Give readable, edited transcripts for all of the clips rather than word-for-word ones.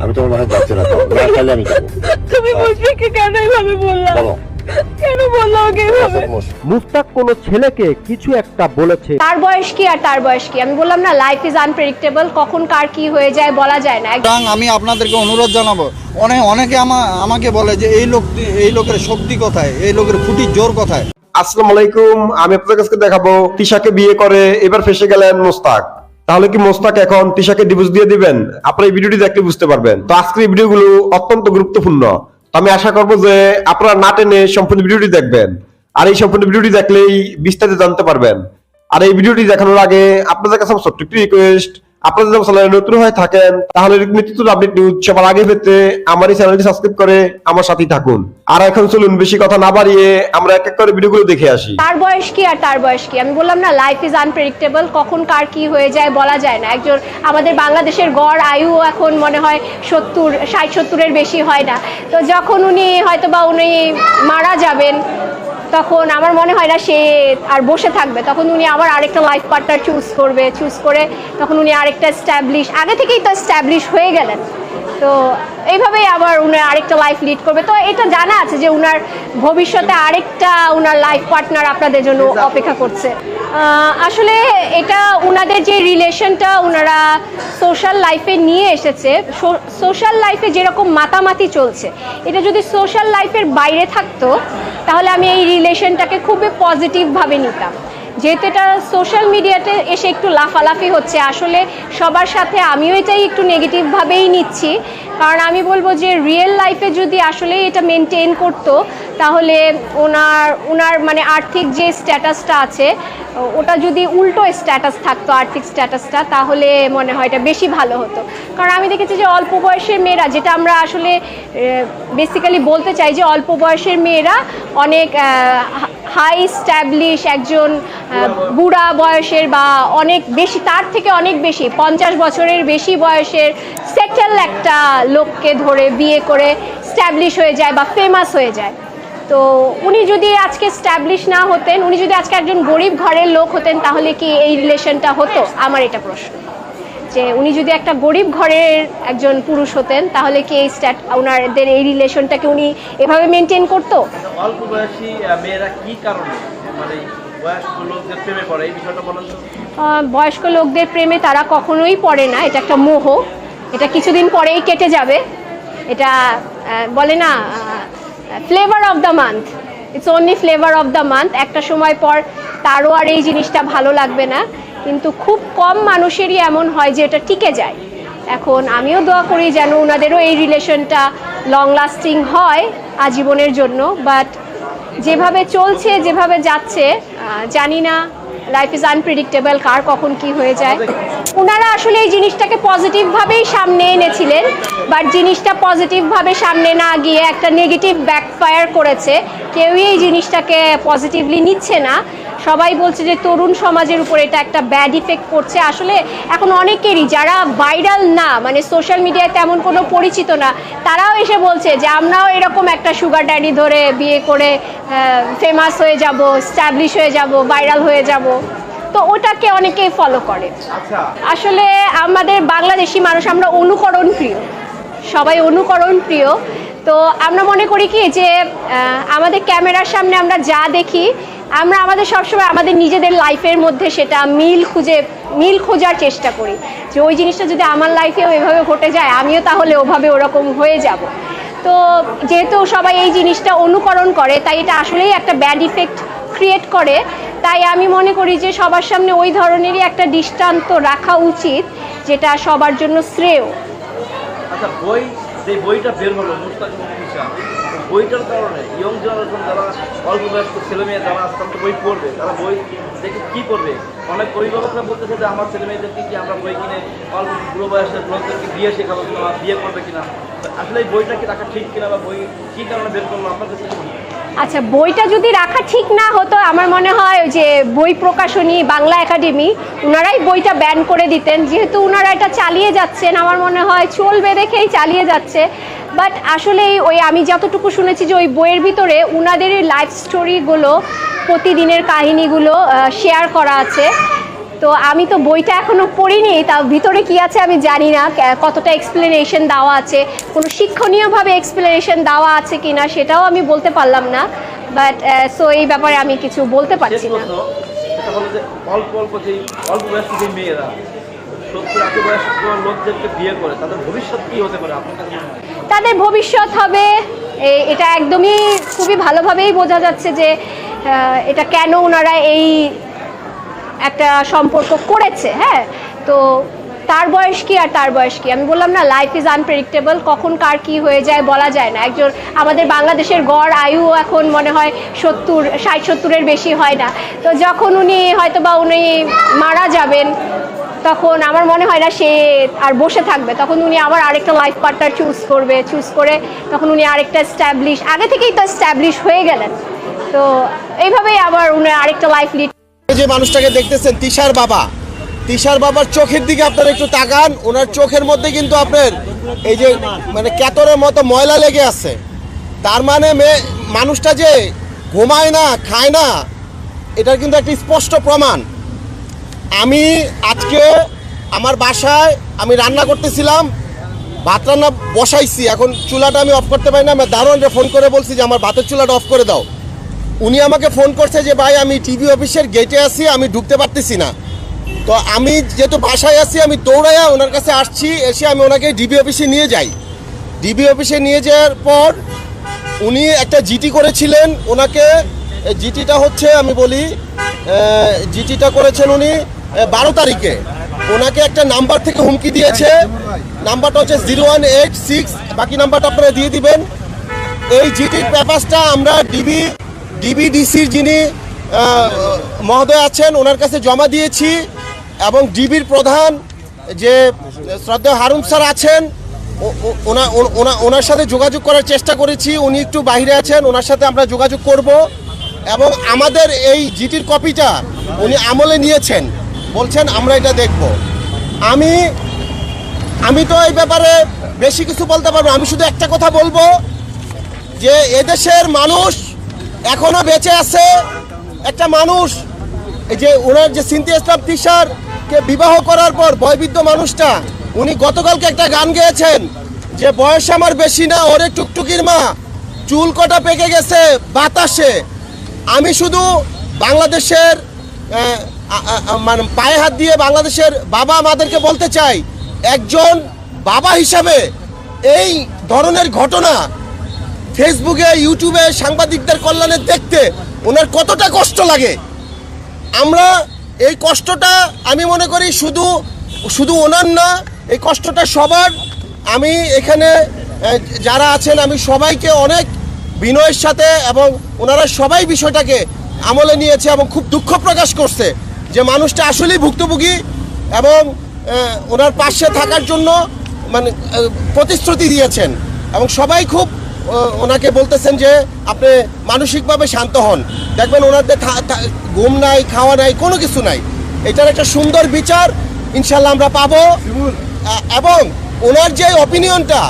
আমি তোমার বাসায় যাচ্ছি না, না খাইলে আমি যাবো। তুমি মুশফিককে কেন এইভাবে বললা? বলো। কেন বললা ওকে এইভাবে? মুস্তাক কোনো ছেলেকে কিছু একটা বলেছে। তার বয়স কি আর তার বয়স কি? আমি বললাম না, লাইফ ইজ আনপ্রেডিক্টেবল, কখন কার কি হয়ে যায় বলা যায় না। আমি আপনাদেরকে অনুরোধ জানাবো, অনেকে আমাকে বলে যে এই লোকের শক্তি কোথায়, এই লোকের খুঁটির জোর কোথায়। আসসালামু আলাইকুম, আমি আপনাদের কাছে দেখাবো তিশাকে বিয়ে করে এবার ফেসে গেলেন মোস্তাক। তাহলে কি মোস্তাক এখন তিশাকে ডিভোর্স দিয়ে দিবেন? আপনারা এই ভিডিওটি দেখলে বুঝতে পারবেন। তো আজকের এই ভিডিওগুলো অত্যন্ত গুরুত্বপূর্ণ। আমি আশা করবো যে আপনারা না টেনে সম্পূর্ণ ভিডিওটি দেখবেন, আর এই সম্পূর্ণ ভিডিওটি দেখলেই বিস্তারিত জানতে পারবেন। আর এই ভিডিওটি দেখানোর আগে আপনাদের কাছে আমার ছোট্ট একটি রিকোয়েস্ট, আপনারা যদি চ্যানেলে নতুন হয়ে থাকেন তাহলে নিত্য আপডেট নিউজ সবার আগে পেতে আমার এই চ্যানেলটি সাবস্ক্রাইব করে আমার সাথেই থাকুন। আর এখন চলুন বেশি কথা না বাড়িয়ে আমরা এক এক করে ভিডিওগুলো দেখে আসি। তার বয়স কি আর তার বয়স কি? আমি বললাম না, লাইফ ইজ আনপ্রেডিক্টেবল, কখন কার কি হয়ে যায় বলা যায় না। একজন আমাদের বাংলাদেশের গড় আয়ু এখন মনে হয় 60-70-এর বেশি হয় না। তো যখন উনি হয়তো বা উনি মারা যাবেন, তখন আমার মনে হয় না সে আর বসে থাকবে। তখন উনি আবার আরেকটা লাইফ পার্টনার চুজ করে তখন উনি আরেকটা আগে থেকেই তো এস্টাবলিশ হয়ে গেলেন। তো এইভাবেই আবার উনি আরেকটা লাইফ লিড করবে। তো এটা জানা আছে যে উনার ভবিষ্যতে আরেকটা উনার লাইফ পার্টনার আপনাদের জন্য অপেক্ষা করছে। আসলে এটা উনাদের যে রিলেশনটা উনারা সোশ্যাল লাইফে নিয়ে এসেছে, সোশ্যাল লাইফে যেরকম মাতামাতি চলছে, এটা যদি সোশ্যাল লাইফের বাইরে থাকতো তাহলে আমি এই রিলেশনটাকে খুবই পজিটিভভাবে নিতাম। যেহেতু এটা সোশ্যাল মিডিয়াতে এসে একটু লাফালাফি হচ্ছে, আসলে সবার সাথে আমিও এটাই একটু নেগেটিভভাবেই নিচ্ছি। কারণ আমি বলবো যে রিয়েল লাইফে যদি আসলে এটা মেনটেন করতো তাহলে ওনার মানে আর্থিক যে স্ট্যাটাসটা আছে ওটা যদি উল্টো স্ট্যাটাস থাকতো, আর্থিক স্ট্যাটাসটা, তাহলে মনে হয় এটা বেশি ভালো হতো। কারণ আমি দেখেছি যে অল্প বয়সের মেয়েরা, যেটা আমরা আসলে বেসিক্যালি বলতে চাই যে অল্প বয়সের মেয়েরা অনেক হাই স্ট্যাবলিশ একজন বুড়া বয়সের বা অনেক বেশি, তার থেকে অনেক বেশি 50 বছরের বেশি বয়সের সেটেল একটা লোককে ধরে বিয়ে করে স্ট্যাবলিশ হয়ে যায় বা ফেমাস হয়ে যায়। তো উনি যদি আজকে স্ট্যাবলিশ না হতেন, উনি যদি আজকে একজন গরিব ঘরের লোক হতেন, তাহলে কি এই রিলেশনটা হতো? আমার এটা প্রশ্ন, যে উনি যদি একটা গরিব ঘরের একজন পুরুষ হতেন তাহলে কি এই ওনাদের এই রিলেশনটাকে উনি এভাবে মেনটেন করতো? অল্প বয়সী মেয়েরা কি কারণে মানে বয়স্ক লোকদের প্রেমে পড়ে, এই বিষয়টা বলেন তো। বয়স্ক লোকদের প্রেমে তারা কখনোই পড়ে না, এটা একটা মোহ, এটা কিছুদিন পরেই কেটে যাবে। এটা বলে না flavour of the month, it's only flavour of the month. একটা সময় পর তারও আর এই জিনিসটা ভালো লাগবে না, কিন্তু খুব কম মানুষেরই এমন হয় যে এটা টিকে যায়। এখন আমিও দোয়া করি যেন ওনাদেরও এই রিলেশনটা লং লাস্টিং হয় আজীবনের জন্য। বাট যেভাবে চলছে, যেভাবে যাচ্ছে, জানি না, লাইফ ইজ আনপ্রেডিক্টেবল, কার কখন কি হয়ে যায়। ওনারা আসলে এই জিনিসটাকে পজিটিভভাবেই সামনে এনেছিলেন, বাট জিনিসটা পজিটিভভাবে সামনে না গিয়ে একটা নেগেটিভ ব্যাকফায়ার করেছে। কেউই এই জিনিসটাকে পজিটিভলি নিচ্ছে না। সবাই বলছে যে তরুণ সমাজের উপর এটা একটা ব্যাড ইফেক্ট পড়ছে। আসলে এখন অনেকেরই, যারা ভাইরাল না, মানে সোশ্যাল মিডিয়ায় তেমন কোনো পরিচিত না, তারাও এসে বলছে যে আমরাও এরকম একটা সুগার ড্যাডি ধরে বিয়ে করে ফেমাস হয়ে যাব, স্ট্যাবলিশ হয়ে যাব, ভাইরাল হয়ে যাব। তো ওটাকে অনেকেই ফলো করে। আসলে আমাদের বাংলাদেশি মানুষ আমরা অনুকরণ প্রিয়, সবাই অনুকরণ প্রিয়। তো আমরা মনে করি কি যে আমাদের ক্যামেরার সামনে আমরা যা দেখি, আমরা আমাদের সবসময় আমাদের নিজেদের লাইফের মধ্যে সেটা মিল খোঁজার চেষ্টা করি, যে ওই জিনিসটা যদি আমার লাইফেও এভাবে ঘটে যায় আমিও তাহলে ওভাবে ওরকম হয়ে যাব। তো যেহেতু সবাই এই জিনিসটা অনুকরণ করে, তাই এটা আসলেই একটা ব্যাড ইফেক্ট ক্রিয়েট করে। তাই আমি মনে করি যে সবার সামনে ওই ধরনেরই একটা দৃষ্টান্ত রাখা উচিত, যেটা সবার জন্য শ্রেয়। আচ্ছা, যে বইটা বের হলো মুস্তাক তিশা, বইটার কারণে ইয়ং জেনারেশন যারা অল্প বয়স্ক ছেলে মেয়ে যারা আজকাল বই পড়বে, তারা বই দেখে কী করবে? অনেক অভিভাবকরা বলতেছে যে আমার ছেলে মেয়েদেরকে কি আমরা বই কিনে অল্প বুড়ো বয়সের লোকদেরকে বিয়ে শেখাবো কিনা, বিয়ে করবে কিনা? আসলে এই বইটা কি রাখা ঠিক কিনা, বা বই কী কারণে বের করলো আপনার কাছে? আচ্ছা, বইটা যদি রাখা ঠিক না হতো, আমার মনে হয় যে বই প্রকাশনী বাংলা একাডেমি ওনারাই বইটা ব্যান করে দিতেন। যেহেতু ওনারা এটা চালিয়ে যাচ্ছেন, আমার মনে হয় চলবে দেখেই চালিয়ে যাচ্ছে। বাট আসলে ওই আমি যতটুকু শুনেছি যে ওই বইয়ের ভিতরে ওনাদের লাইফ স্টোরিগুলো, প্রতিদিনের কাহিনীগুলো শেয়ার করা আছে। তো আমি তো বইটা এখনো পড়িনি, তা ভিতরে কি আছে আমি জানি না, কতটা এক্সপ্লেনেশন দেওয়া আছে, কোনো শিক্ষণীয়ভাবে এক্সপ্লেনেশন দেওয়া আছে কিনা সেটাও আমি বলতে পারলাম না। বাট সো এই ব্যাপারে আমি কিছু বলতে পারছি না। সেটা হলো যে অল্প বয়স্ক যে মেয়েরা 70-80 বয়স্ক লোকদেরকে বিয়ে করে তাদের ভবিষ্যৎ কি হতে পারে আপনার কাছে মনে হয়? তাদের ভবিষ্যৎ হবে, এটা একদমই খুবই ভালোভাবেই বোঝা যাচ্ছে যে এটা কেন ওনারা এই একটা সম্পর্ক করেছে। হ্যাঁ, তো তার বয়স কি আর তার বয়স কি, আমি বললাম না লাইফ ইজ আনপ্রেডিক্টেবল, কখন কার কি হয়ে যায় বলা যায় না। একজন আমাদের বাংলাদেশের গড় আয়ু এখন মনে হয় 60-70-এর বেশি হয় না। তো যখন উনি হয়তো বা উনি মারা যাবেন তখন আমার মনে হয় না সে আর বসে থাকবে, তখন উনি আবার আরেকটা লাইফ পার্টনার চুজ করে তখন উনি আরেকটা স্ট্যাবলিশ, আগে থেকেই তো স্ট্যাবলিশ হয়ে গেলেন, তো এইভাবেই আবার উনি আরেকটা লাইফ লিড। যে মানুষটাকে দেখতেছেন তিশার বাবার চোখের দিকে আপনারা একটু তাকান, ওনার চোখের মধ্যে কিন্তু আপনার এই যে মানে কেতরের মতো ময়লা লেগে আছে। তার মানে মানুষটা যে ঘুমায় না খায় না, এটার কিন্তু একটা স্পষ্ট প্রমাণ। আমি আজকে আমার বাসায় আমি রান্না করতেছিলাম, ভাত রান্না বসাইছি, এখন চুলাটা আমি অফ করতে পারি না। আমি দারোয়ানকে ফোন করে বলছি যে আমার ভাতের চুলাটা অফ করে দাও। উনি আমাকে ফোন করছে যে ভাই আমি টিভি অফিসের গেটে আছি, আমি ঢুকতে পারতেছি না। তো আমি যেহেতু বাসায় আছি আমি দৌড়াইয়া ওনার কাছে আসছি, এসে আমি ওনাকে ডিবি অফিসে নিয়ে যাই। ডিবি অফিসে নিয়ে যাওয়ার পর উনি একটা জিটি করেছিলেন, ওনাকে জিটিটা হচ্ছে আমি বলি জিটিটা করেছেন উনি 12 তারিখে। ওনাকে একটা নাম্বার থেকে হুমকি দিয়েছে, নাম্বারটা হচ্ছে 0186, বাকি নাম্বারটা আপনারা দিয়ে দিবেন। এই জিটির পেপারসটা আমরা ডিবিডিসির যিনি মহোদয় আছেন ওনার কাছে জমা দিয়েছি, এবং ডিবির প্রধান যে শ্রদ্ধেয় হারুন স্যার আছেন ওনার সাথে যোগাযোগ করার চেষ্টা করেছি। উনি একটু বাইরে আছেন, ওনার সাথে আমরা যোগাযোগ করব, এবং আমাদের এই জিটির কপিটা উনি আমলে নিয়েছেন, বলছেন আমরা এটা দেখব। আমি তো এই ব্যাপারে বেশি কিছু বলতে পারবো, আমি শুধু একটা কথা বলবো যে এদেশের মানুষ এখনো বেঁচে আছে। একটা মানুষ এই যে ওনার যে সিনথিয়া ইসলাম তিশারকে বিবাহ করার পর বয়বৃদ্ধ মানুষটা উনি গতকালকে একটা গান গেয়েছেন যে বয়স আমার বেশি না, ওরে টুকটুকির মা, চুল কটা পেকে গেছে বাতাসে। আমি শুধু বাংলাদেশের মানে পায়ে হাত দিয়ে বাংলাদেশের বাবা মাদেরকে বলতে চাই, একজন বাবা হিসাবে এই ধরনের ঘটনা ফেসবুকে ইউটিউবে সাংবাদিকদের কল্যাণে দেখতে ওনার কতটা কষ্ট লাগে। আমরা এই কষ্টটা আমি মনে করি শুধু ওনার না, এই কষ্টটা সবার। আমি এখানে যারা আছেন আমি সবাইকে অনেক বিনয়ের সাথে, এবং ওনারা সবাই বিষয়টাকে আমলে নিয়েছে এবং খুব দুঃখ প্রকাশ করছে যে মানুষটা আসলেই ভুক্তভোগী, এবং ওনার পাশে থাকার জন্য মানে প্রতিশ্রুতি দিয়েছেন, এবং সবাই খুব ওনাকে বলতেছেন যে আপনি মানসিকভাবে শান্ত হন, দেখবেন ওনাদের ঘুম নাই, খাওয়া নাই, কোনো কিছু নাই। এটার একটা সুন্দর বিচার ইনশাল্লাহ আমরা পাবো। এবং ওনার যে অপিনিয়নটা,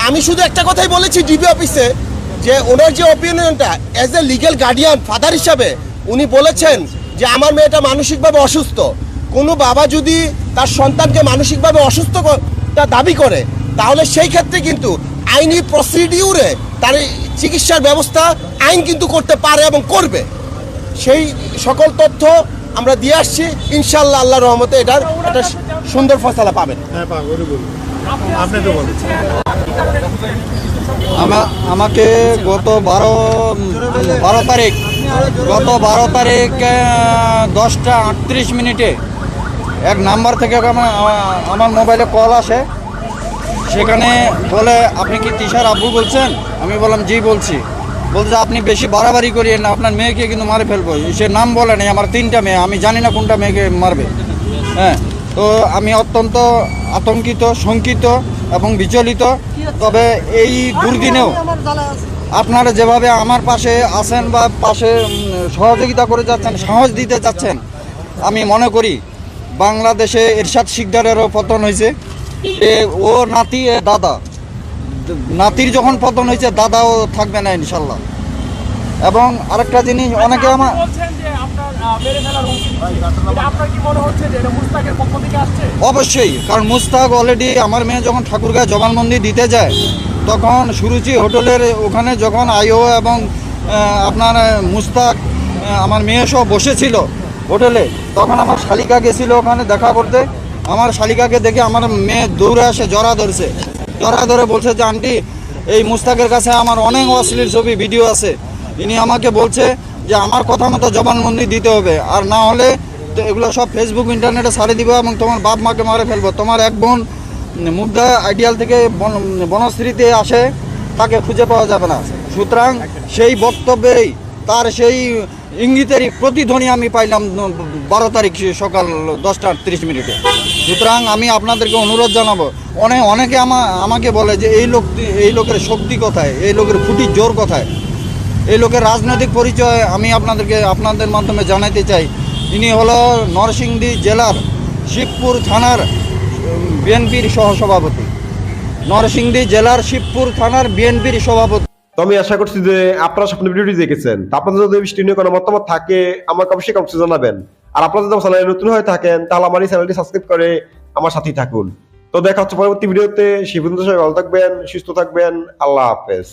আমি শুধু একটা কথাই বলেছি ডিবি অফিসে, যে ওনার যে অপিনিয়নটা as a legal guardian father হিসাবে উনি বলেছেন যে আমার মেয়েটা মানসিকভাবে অসুস্থ। কোনো বাবা যদি তার সন্তানকে মানসিকভাবে অসুস্থ দাবি করে, তাহলে সেই ক্ষেত্রে কিন্তু আইনি প্রসিডিউরে তার চিকিৎসার ব্যবস্থা আইন কিন্তু করতে পারে এবং করবে। সেই সকল তথ্য আমরা দিয়ে আসছি, ইনশাল্লাহ আল্লাহর রহমতে এটার একটা সুন্দর ফয়সালা পাবেন। আমাকে গত 12 তারিখ 10টা 38 মিনিটে এক নাম্বার থেকে আমার মোবাইলে কল আসে। সেখানে বলে আপনি কি তিশার আব্বু বলছেন? আমি বললাম জি বলছি। বলছে আপনি বেশি বাড়াবাড়ি করিয়েন না, আপনার মেয়েকে কিন্তু মারে ফেলবো। সে নাম বলে নেই, আমার 3টা মেয়ে, আমি জানি না কোনটা মেয়েকে মারবে। হ্যাঁ, তো আমি অত্যন্ত আতঙ্কিত, শঙ্কিত এবং বিচলিত। তবে এই দুর্দিনেও আপনারা যেভাবে আমার পাশে আছেন বা পাশে সহযোগিতা করে যাচ্ছেন, সাহস দিতে চাচ্ছেন, আমি মনে করি বাংলাদেশে এরশাদ শিকদারেরও পতন হয়েছে। ও নাতি দাদা, নাতির যখন পতন হয়েছে দাদাও থাকবে না ইনশাল্লাহ। এবং আরেকটা জিনিস অনেকে আমার বলছেন যে আপনার মেরে ফেলার হুমকি দিচ্ছে। এটা আপনার কি মনে হচ্ছে যে এটা মুস্তাকের পক্ষ থেকে আসছে? অবশ্যই, কারণ মুস্তাক অলরেডি আমার মেয়ে যখন ঠাকুরগাঁও জবানবন্দি দিতে যায় তখন সুরুচি হোটেলের ওখানে যখন আইও এবং আপনার মুস্তাক আমার মেয়ে সহ বসেছিল হোটেলে, তখন আমার শালিকা গেছিল ওখানে দেখা করতে। আমার শালিকাকে দেখে আমার মেয়ে দৌড়ে আসে, জড়া ধরে বলছে যে আন্টি এই মুস্তাকের কাছে আমার অনেক অশ্লীল ছবি ভিডিও আছে, ইনি আমাকে বলছে যে আমার কথা মতো জবানবন্দি দিতে হবে, আর না হলে তো এগুলো সব ফেসবুক ইন্টারনেটে ছাড়ে দিব এবং তোমার বাপ মাকে মারে ফেলবো। তোমার এক বোন মুগ্ধা আইডিয়াল থেকে বনশ্রীতে আসে, তাকে খুঁজে পাওয়া যাবে না। সুতরাং সেই বক্তব্যেই তার সেই ইঙ্গিতেরই প্রতিধ্বনি আমি পাইলাম 12 তারিখ সকাল 10:30। সুতরাং আমি আপনাদেরকে অনুরোধ জানাবো, অনেকে আমাকে বলে যে এই লোকের শক্তি কোথায়, এই লোকের খুঁটির জোর কোথায়, এই লোকের রাজনৈতিক পরিচয় আমি আপনাদের মাধ্যমে জানাতে চাই। ইনি হলো নরসিংদী জেলার শিবপুর থানার বিএনপির সহসভাপতি, নরসিংদী জেলার শিবপুর থানার বিএনপির সভাপতি। তো আমি আশা করছি যে আপনারা স্বপ্ন ভিডিওটি দেখেছেন। তা আপনাদের যদি বৃষ্টি নিয়ে কোনো মতামত থাকে আমাকে অবশ্যই কমেন্টে জানাবেন। আর আপনারা যদি আমার চ্যানেলে নতুন হয়ে থাকেন তাহলে আমার এই চ্যানেলটি সাবস্ক্রাইব করে আমার সাথেই থাকুন। তো দেখা হচ্ছে পরবর্তী ভিডিওতে। সেই পর্যন্ত সবাই ভালো থাকবেন, সুস্থ থাকবেন। আল্লাহ হাফেজ।